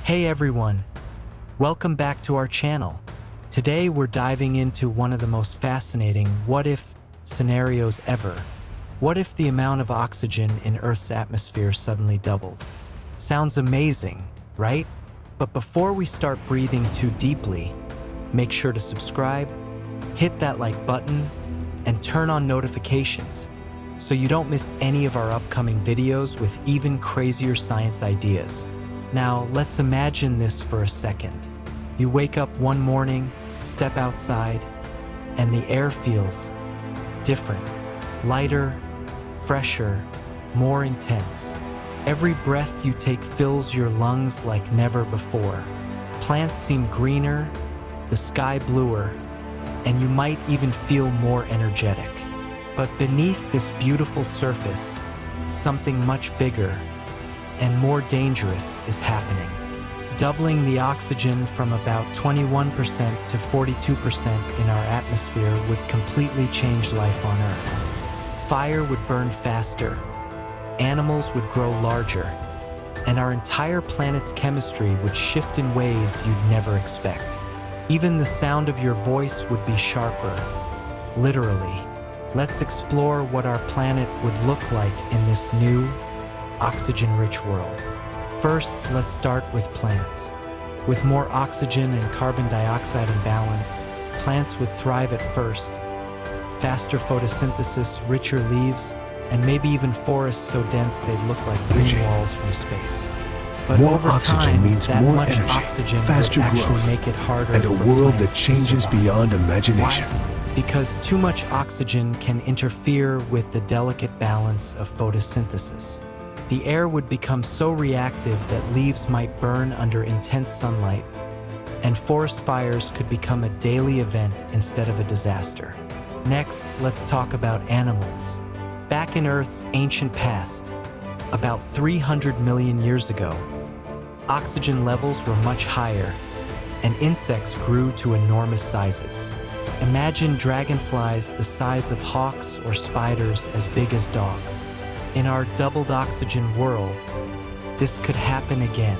Hey everyone, welcome back to our channel. Today we're diving into one of the most fascinating what-if scenarios ever. What if the amount of oxygen in Earth's atmosphere suddenly doubled? Sounds amazing, right? But before we start breathing too deeply, make sure to subscribe, hit that like button, and turn on notifications so you don't miss any of our upcoming videos with even crazier science ideas. Now, let's imagine this for a second. You wake up one morning, step outside, and the air feels different, lighter, fresher, more intense. Every breath you take fills your lungs like never before. Plants seem greener, the sky bluer, and you might even feel more energetic. But beneath this beautiful surface, something much bigger and more dangerous is happening. Doubling the oxygen from about 21% to 42% in our atmosphere would completely change life on Earth. Fire would burn faster, animals would grow larger, and our entire planet's chemistry would shift in ways you'd never expect. Even the sound of your voice would be sharper, literally. Let's explore what our planet would look like in this new, oxygen-rich world. First, let's start with plants. With more oxygen and carbon dioxide in balance, plants would thrive at first. Faster photosynthesis, richer leaves, and maybe even forests so dense they'd look like green walls from space. But more over oxygen time, means that more much energy, oxygen faster would actually growth, make it harder and a for world that plants to changes survive. beyond imagination. Why? Because too much oxygen can interfere with the delicate balance of photosynthesis. The air would become so reactive that leaves might burn under intense sunlight, and forest fires could become a daily event instead of a disaster. Next, let's talk about animals. Back in Earth's ancient past, about 300 million years ago, oxygen levels were much higher, and insects grew to enormous sizes. Imagine dragonflies the size of hawks or spiders as big as dogs. In our doubled oxygen world, this could happen again.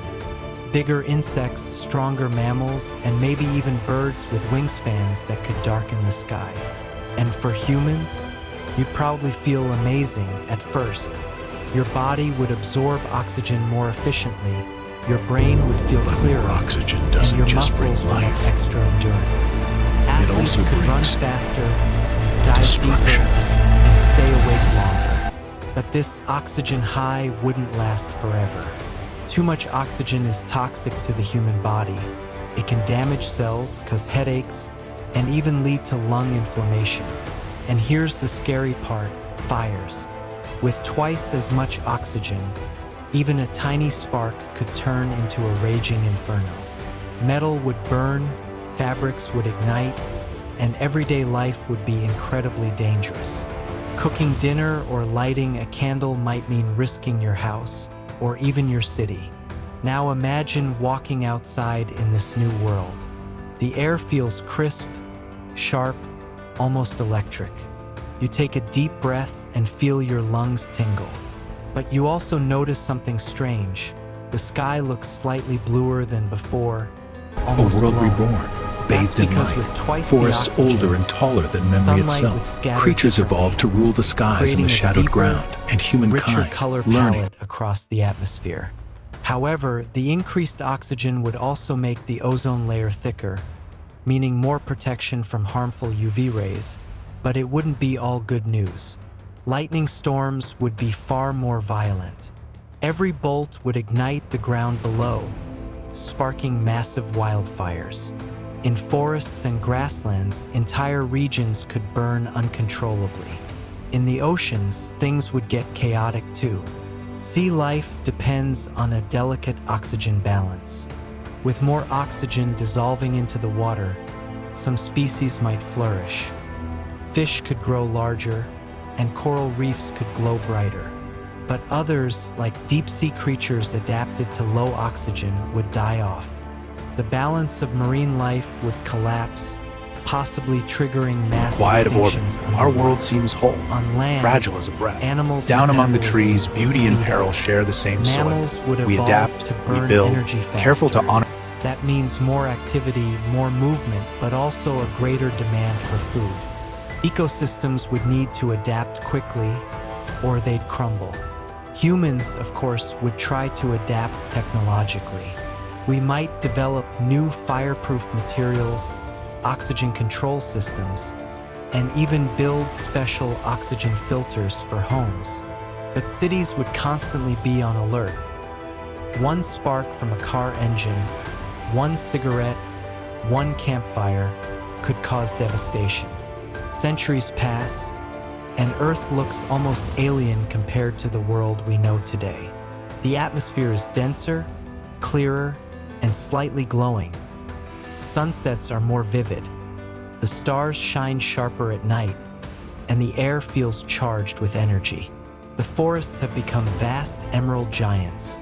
Bigger insects, stronger mammals, and maybe even birds with wingspans that could darken the sky. And for humans, you'd probably feel amazing at first. Your body would absorb oxygen more efficiently, your brain would feel clearer, More oxygen and doesn't your just bring muscles would have life. extra endurance. It Athletes also could run brings faster, dive destruction. deeper, and stay awake longer. But this oxygen high wouldn't last forever. Too much oxygen is toxic to the human body. It can damage cells, cause headaches, and even lead to lung inflammation. And here's the scary part: fires. With twice as much oxygen, even a tiny spark could turn into a raging inferno. Metal would burn, fabrics would ignite, and everyday life would be incredibly dangerous. Cooking dinner or lighting a candle might mean risking your house, or even your city. Now imagine walking outside in this new world. The air feels crisp, sharp, almost electric. You take a deep breath and feel your lungs tingle. But you also notice something strange. The sky looks slightly bluer than before, almost A world glowing. reborn, That's bathed in because light. with twice the Forests oxygen, older and taller than memory sunlight would itself. scatter Creatures differently, evolved to rule the skies and creating the a shadowed deeper, ground, and richer humankind color learning. palette across the atmosphere. However, the increased oxygen would also make the ozone layer thicker, meaning more protection from harmful UV rays, but it wouldn't be all good news. Lightning storms would be far more violent. Every bolt would ignite the ground below, sparking massive wildfires. In forests and grasslands, entire regions could burn uncontrollably. In the oceans, things would get chaotic too. Sea life depends on a delicate oxygen balance. With more oxygen dissolving into the water, some species might flourish. Fish could grow larger, and coral reefs could glow brighter. But others, like deep-sea creatures adapted to low oxygen, would die off. The balance of marine life would collapse, possibly triggering mass Quiet of orbit, extinctions our underwater. world seems whole, On land, fragile as a breath. animals' Down among the metabolism trees, would beauty and speed peril up. share the same soil. Mammals would We evolve adapt, to we burn build, energy faster. careful to honor. That means more activity, more movement, but also a greater demand for food. Ecosystems would need to adapt quickly, or they'd crumble. Humans, of course, would try to adapt technologically. We might develop new fireproof materials, oxygen control systems, and even build special oxygen filters for homes. But cities would constantly be on alert. One spark from a car engine, one cigarette, one campfire could cause devastation. Centuries pass, and Earth looks almost alien compared to the world we know today. The atmosphere is denser, clearer, and slightly glowing. Sunsets are more vivid. The stars shine sharper at night, and the air feels charged with energy. The forests have become vast emerald giants.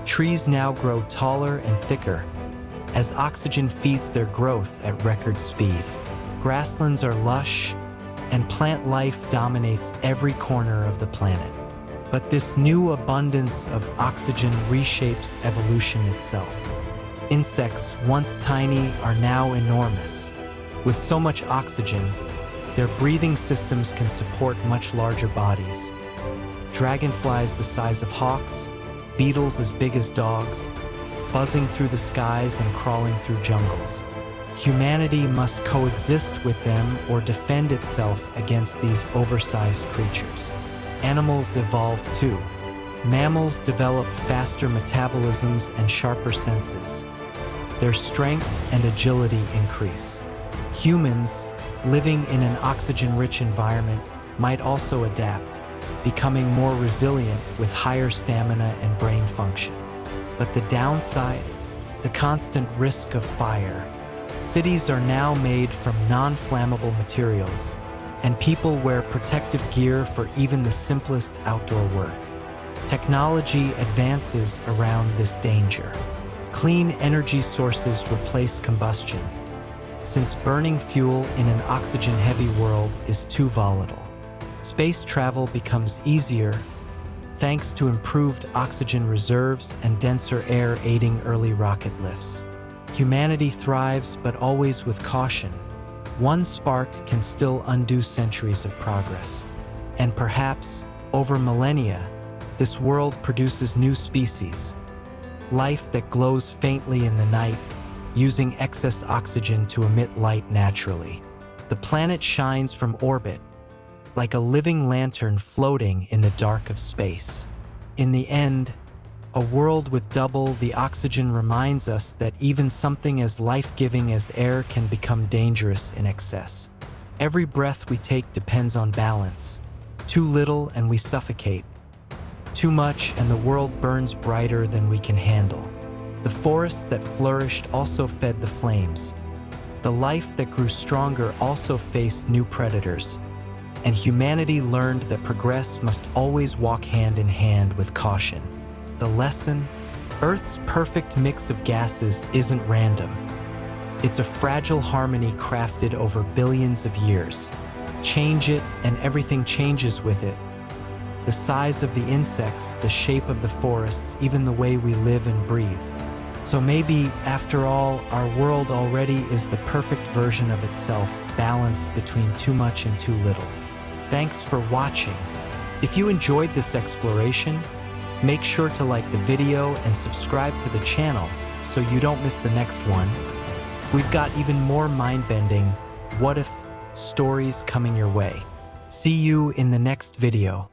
Trees now grow taller and thicker as oxygen feeds their growth at record speed. Grasslands are lush, and plant life dominates every corner of the planet. But this new abundance of oxygen reshapes evolution itself. Insects, once tiny, are now enormous. With so much oxygen, their breathing systems can support much larger bodies. Dragonflies the size of hawks, beetles as big as dogs, buzzing through the skies and crawling through jungles. Humanity must coexist with them or defend itself against these oversized creatures. Animals evolve too. Mammals develop faster metabolisms and sharper senses. Their strength and agility increase. Humans, living in an oxygen-rich environment, might also adapt, becoming more resilient with higher stamina and brain function. But the downside? The constant risk of fire. Cities are now made from non-flammable materials, and people wear protective gear for even the simplest outdoor work. Technology advances around this danger. Clean energy sources replace combustion, since burning fuel in an oxygen-heavy world is too volatile. Space travel becomes easier thanks to improved oxygen reserves and denser air aiding early rocket lifts. Humanity thrives, but always with caution. One spark can still undo centuries of progress. And perhaps, over millennia, this world produces new species. Life that glows faintly in the night, using excess oxygen to emit light naturally. The planet shines from orbit, like a living lantern floating in the dark of space. In the end, a world with double the oxygen reminds us that even something as life-giving as air can become dangerous in excess. Every breath we take depends on balance. Too little and we suffocate. Too much and the world burns brighter than we can handle. The forests that flourished also fed the flames. The life that grew stronger also faced new predators. And humanity learned that progress must always walk hand in hand with caution. The lesson? Earth's perfect mix of gases isn't random. It's a fragile harmony crafted over billions of years. Change it, and everything changes with it. The size of the insects, the shape of the forests, even the way we live and breathe. So maybe, after all, our world already is the perfect version of itself, balanced between too much and too little. Thanks for watching. If you enjoyed this exploration, make sure to like the video and subscribe to the channel so you don't miss the next one. We've got even more mind-bending what-if stories coming your way. See you in the next video.